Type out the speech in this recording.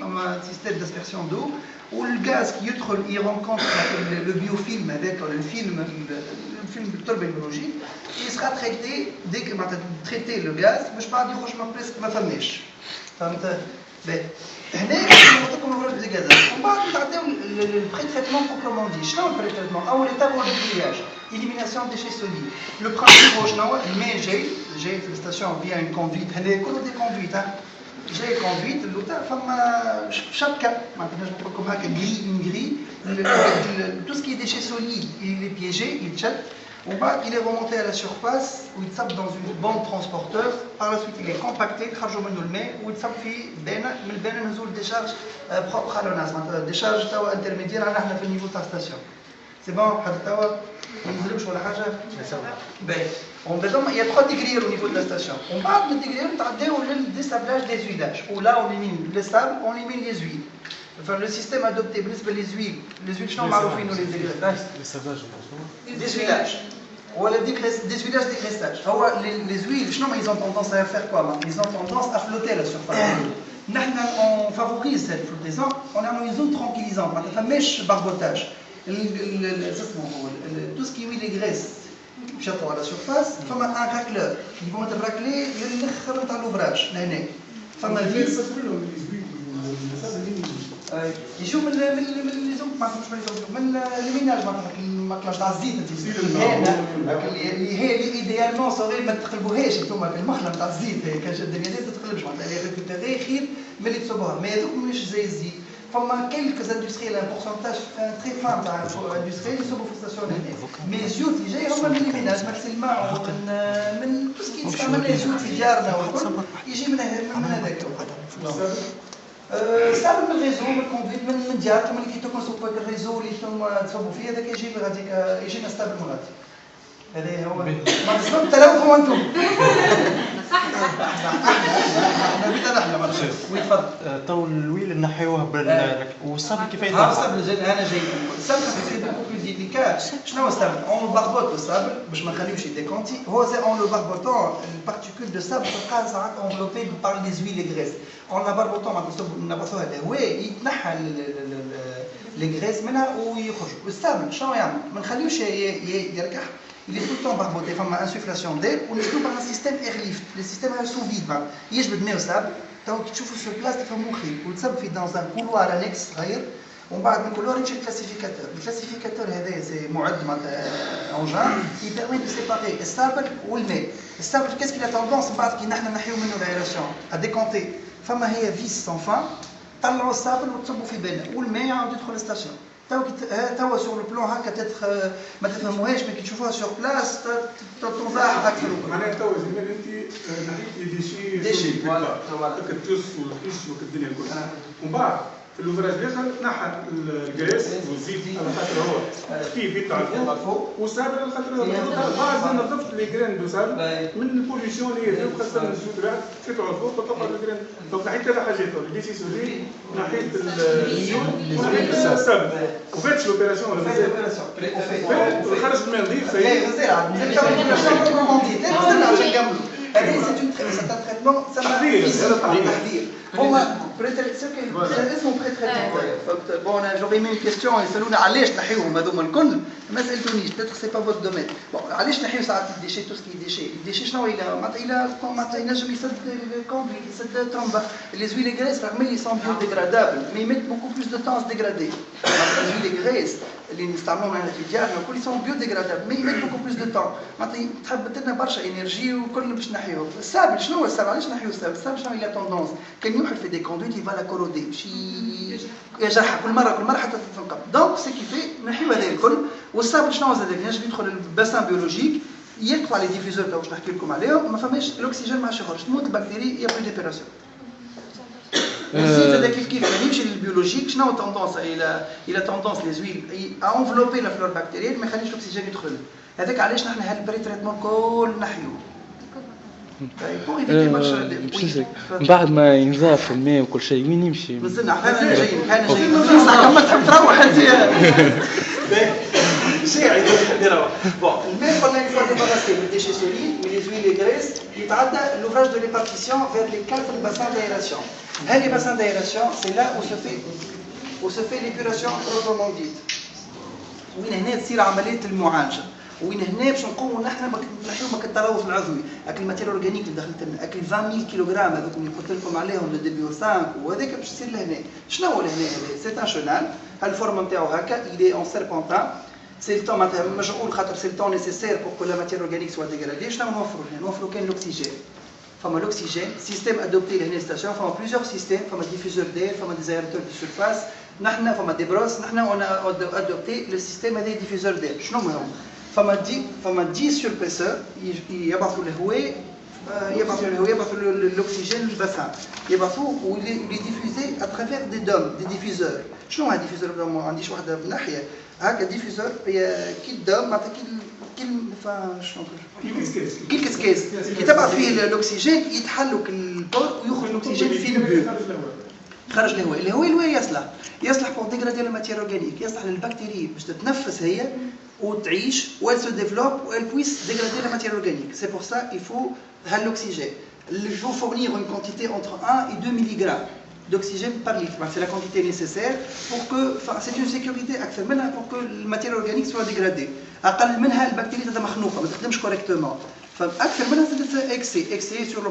un système d'aspersion d'eau où le gaz qui il rencontre le biofilm avec le film biologique, il sera traité dès que traiter le gaz باش بعد يخرج ما بريسك ما فماش فهمت باهي هنا نعطيكم الغرض دي غازات ومن بعد نتعداو البري تريتمون بروبرمون دي شنو البري تريتمون اول ايتاب هو الديلياج élimination des déchets solides le principe هو شنو الماء جاي في الستاسيون فيها une conduite هنا كله دي conduite جاي كونفيت اللوطا فما شبكه معناتها نجم نقول لكم هكا غري tout ce qui est déchets solides il est piégé il tchat ومن بعد il est remonté à la surface où il tape dans une bande transporteur par la suite il est compacté نخرجوا منه الماء ويتصب في بانه من البانه نزول ديشارج بروبر على الناس معناتها ديشارج توا انترميديير عندنا احنا في النيفو تاع ستاسيون سي بون حتى توا ما نزلوش ولا حاجه باهي il y a 3 degrés au niveau de la station. On parle de degrés, on a le désablage des huilages. Où là, on élimine le sable, on élimine les huiles. Enfin, le système adopté, les huiles, je n'en parle pas, les dégraissages. Des huilages. Ou des huilages dégraissage. Les huiles, ils ont tendance à faire quoi? Ils ont tendance à flotter à la surface. On favorise cette flottaison, on a une zone tranquillisante, on a un mèche barbotage. Tout ce qui est huile et graisse. شافوا على surface فما ان راكلور اللي هما الراكلي الاخر نتاع لوفراج لهنا فما الفيس يجوا من لي زوم ما نعرفش من الميناج معناتها الماكلاج تاع الزيت اللي هي ايديالمون صغير ما تقلبوهاش انتوما المخلم تاع الزيت كان شاد الدنيا ما تقلبش معناتها اللي ريكوبيري خير من اللي تصوبوها مي هذوك مش زي الزيت فما quelques industriels un pourcentage très fin تاع industriels يصوبوا في الستاسيون هنا مي الزيوت اللي جاي هما من الميناج من الماء من تو سكي تستعمل الزيوت في ديارنا والكل يجي من هذاك سابل من الريزو من الكونفيت من دياركم اللي كي تكونسوا الريزو اللي تصوبوا فيه هذاك يجي غاديك يجينا ستابل من غادي هذا هو ما تصوب تلوثوا انتم تو الويل نحيوه والصبر كيف يتعامل؟ الصبر انا جاي الصبر سي بوكو بلو ديليكات شنو هو الصبر؟ اون لو باربوت الصبر باش ما نخليوش يديكونتي هو سي اون لو باربوتون البارتيكول دو صبر تلقاها ساعات انفلوبي بار لي زويل لي غريس اون لا باربوتون ما نبصوها الهواء يتنحى لي غريس منها ويخرج والصبر شنو يعمل؟ ما نخليوش يركح il est tout le temps barboté, il y a une insufflation d'air, on est tout par un système airlift, le système est sous vide. Il y a des sable, donc tu vois sur place, tu vas mourir. Le sable est dans un couloir annexe, on va dans le couloir, il y a un classificateur. Le classificateur, c'est un engin qui permet de séparer le sable ou le nez. Le sable, qu'est-ce qu'il a tendance à décanter? Il y a vis sans fin, tu as le sable ou le nez à d'autres stations. توا sur le plan هكا تتر ما تفهموهاش مي كي تشوفوها sur place تنضاح اكثر معناها توا زمان انت نحيتي ديشي فوالا كتوس والخيش والدنيا الكل ومن بعد في اللوفراج الاخر تنحى الجريس والزيت على خاطر هو في تاع الفوق وسابر على خاطر بعد نظفت لي جرين دو سابر من البوليسيون اللي هي خاصه الزيوت تطلع الفوق وتطلع الجرين دونك نحيت ثلاث حاجات ديسي سولي نحيت الزيوت ونحيت السابر وفاتش لوبيراسيون خرج الماء نظيف سي c'est un traitement, ça m'a تحضير. اسمه بري تريتمون. بون j'aurais mis une question يسالونا علاش نحيوهم هذوما الكل ما سالتونيش peut-être c'est pas votre domaine. بون علاش نحيو ساعات الديشي تو سكي ديشي الديشي شنو معناتها ينجم يسد الكومبلي يسد ترومبا les huiles graisses رغم اللي sont biodégradables mais ils mettent beaucoup plus de temps à se dégrader. les huiles graisses اللي نستعملوهم هنا في ديارنا الكل sont biodégradables mais ils mettent beaucoup plus de temps. معناتها تحب لنا برشا انرجي وكل باش نحيوه. السابل شنو هو السابل؟ علاش نحيو السابل؟ السابل شنو هي توندونس؟ كان يوحل في دي كوندويت يفا لا كورودي باش يجرحها كل مره حتى في القبض. دونك سي كيفي نحيو هذا الكل والسابل شنو زاد ينجم يدخل الباسان بيولوجيك يقطع لي ديفيزور تاع واش نحكي لكم عليهم ما فماش الاكسجين ما يخرجش تموت البكتيري يا بلو ديبيراسيون. الزيت هذا كيف يمشي للبيولوجيك شنو توندونس الى توندونس لي زويل ا انفلوبي لا فلور بكتيريال ما يخليش الاكسجين يدخل. هذاك علاش نحن هاد البري تريتمون كل نحيوه. من بعد ما ينزاف الماء وكل شيء وين يمشي؟ مازلنا احنا جايين كما تحب تروح انت شاعر نديرها بون الماء قلنا va débarrasser les déchets solides, les huiles et les graisses, il va l'ouvrage de répartition vers les 4 bassins d'aération. Les bassins d'aération, c'est là où se fait l'épuration proprement dite. وين هنا تصير عمليه المعالجه وين هنا باش نقوموا نحن نحيو التلوث العضوي اكل الماتيريال اورجانيك اللي دخلت لنا اكل 20000 كيلوغرام هذوك اللي قلت لكم عليهم لو دي بي 5 وهذاك باش يصير لهنا شنو هو لهنا هذا سي ان شونال الفورم نتاعو هكا il est en serpentin c'est le temps معناتها مجعول خاطر سي le temps nécessaire pour que la matière organique soit dégradée شنو نوفروا هنا نوفروا كان الاكسجين فما الاكسجين سيستيم ادوبتي لهنا ستاسيون فما بليزيور سيستيم فما ديفيزور دير فما ديزايرتور دي سيرفاس نحن فما دي بروس نحن اون ادوبتي لو سيستيم هذا ديفيزور دير شنو هما فما 10 سوربريسور يبعثوا الهواء يبعثوا الاكسجين للبسان يبعثوه ولي ديفيوزي اترافير دي دوم دي ديفيزور شنو هاد ديفيزور ما عنديش واحده بناحيه هكا ديفيزور كي الدوم معناتها كي شنو كي الكسكاس كي تبعث فيه الاكسجين يتحلك البور ويخرج الاكسجين في البول خرج الهواء يصلح pour dégrader la matière organique يصلح للبكتيريا باش تتنفس هي وتعيش وelle se développe ou elle puisse dégrader la matière organique c'est pour ça il faut l'oxygène il faut fournir une quantité entre 1 et 2 mg d'oxygène par litre c'est la quantité nécessaire pour que c'est une sécurité أكثر منها pour que la matière organique soit dégradée أقل منها البكتيريا تبقى مخنوقة ما تخدمش correctement فأكثر منها c'est excès sur le